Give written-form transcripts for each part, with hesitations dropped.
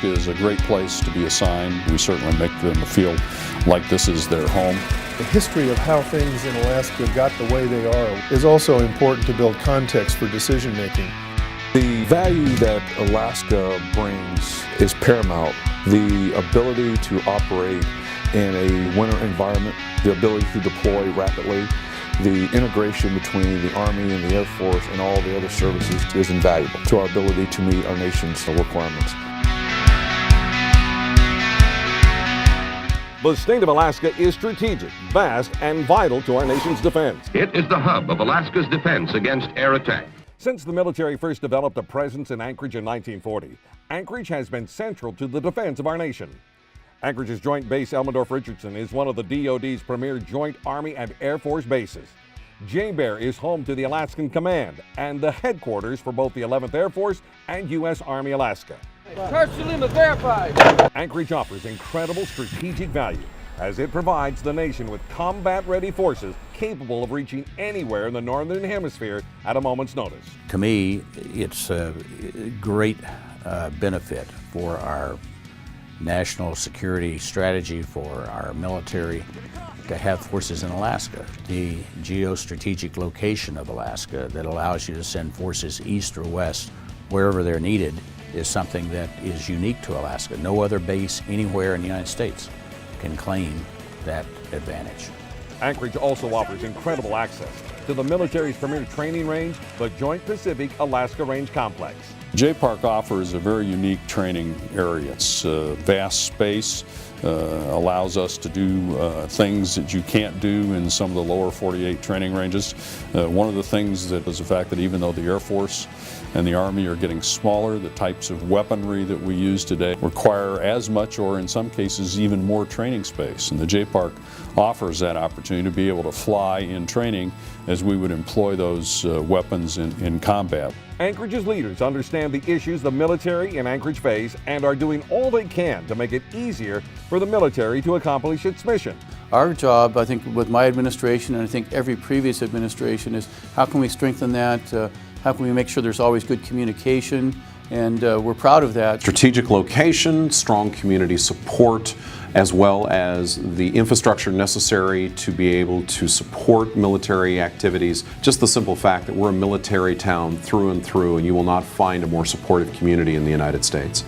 is a great place to be assigned. We certainly make them feel like this is their home. The history of how things in Alaska got the way they are is also important to build context for decision making. The value that Alaska brings is paramount. The ability to operate in a winter environment, the ability to deploy rapidly, the integration between the Army and the Air Force and all the other services is invaluable to our ability to meet our nation's requirements. The state of Alaska is strategic, vast, and vital to our nation's defense. It is the hub of Alaska's defense against air attack. Since the military first developed a presence in Anchorage in 1940, Anchorage has been central to the defense of our nation. Anchorage's Joint Base Elmendorf-Richardson is one of the DoD's premier Joint Army and Air Force bases. JBER is home to the Alaskan Command and the headquarters for both the 11th Air Force and U.S. Army Alaska. Anchorage offers incredible strategic value as it provides the nation with combat-ready forces capable of reaching anywhere in the Northern Hemisphere at a moment's notice. To me, it's a great benefit for our national security strategy, for our military to have forces in Alaska. The geostrategic location of Alaska that allows you to send forces east or west wherever they're needed is something that is unique to Alaska. No other base anywhere in the United States can claim that advantage. Anchorage also offers incredible access to the military's premier training range, the Joint Pacific Alaska Range Complex. JPark offers a very unique training area. It's a vast space, allows us to do things that you can't do in some of the lower 48 training ranges. One of the things that is the fact that even though the Air Force and the Army are getting smaller, the types of weaponry that we use today require as much or in some cases even more training space. And the JPark offers that opportunity to be able to fly in training as we would employ those weapons in combat. Anchorage's leaders understand the issues the military in Anchorage face and are doing all they can to make it easier for the military to accomplish its mission. Our job, I think, with my administration and I think every previous administration is how can we strengthen that? How can we make sure there's always good communication? And we're proud of that. Strategic location, strong community support, as well as the infrastructure necessary to be able to support military activities. Just the simple fact that we're a military town through and through, and you will not find a more supportive community in the United States.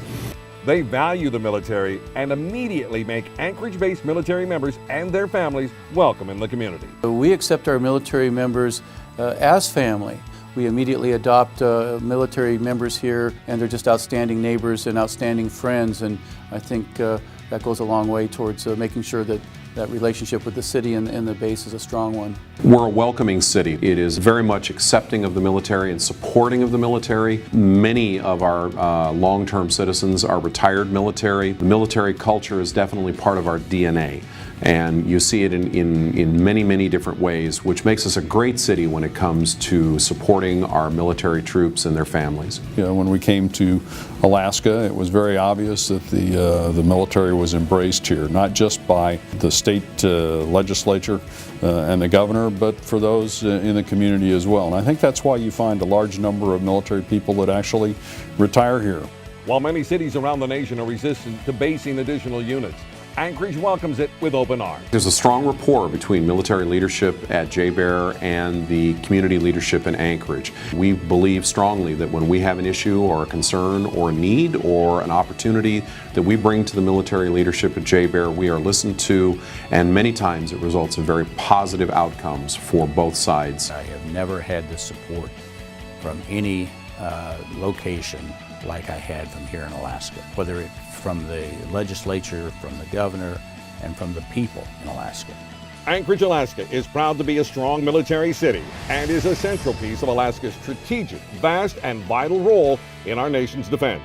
They value the military and immediately make Anchorage-based military members and their families welcome in the community. We accept our military members as family. We immediately adopt military members here, and they're just outstanding neighbors and outstanding friends, and I think that goes a long way towards making sure that that relationship with the city and the base is a strong one. We're a welcoming city. It is very much accepting of the military and supporting of the military. Many of our long-term citizens are retired military. The military culture is definitely part of our DNA. And you see it in many, many different ways, which makes us a great city when it comes to supporting our military troops and their families. You know, when we came to Alaska, it was very obvious that the military was embraced here, not just by the state legislature and the governor, but for those in the community as well. And I think that's why you find a large number of military people that actually retire here. While many cities around the nation are resistant to basing additional units, Anchorage welcomes it with open arms. There's a strong rapport between military leadership at JBER and the community leadership in Anchorage. We believe strongly that when we have an issue or a concern or a need or an opportunity that we bring to the military leadership at JBER, we are listened to, and many times it results in very positive outcomes for both sides. I have never had the support from any location like I had from here in Alaska, whether it's from the legislature, from the governor, and from the people in Alaska. Anchorage, Alaska is proud to be a strong military city and is a central piece of Alaska's strategic, vast, and vital role in our nation's defense.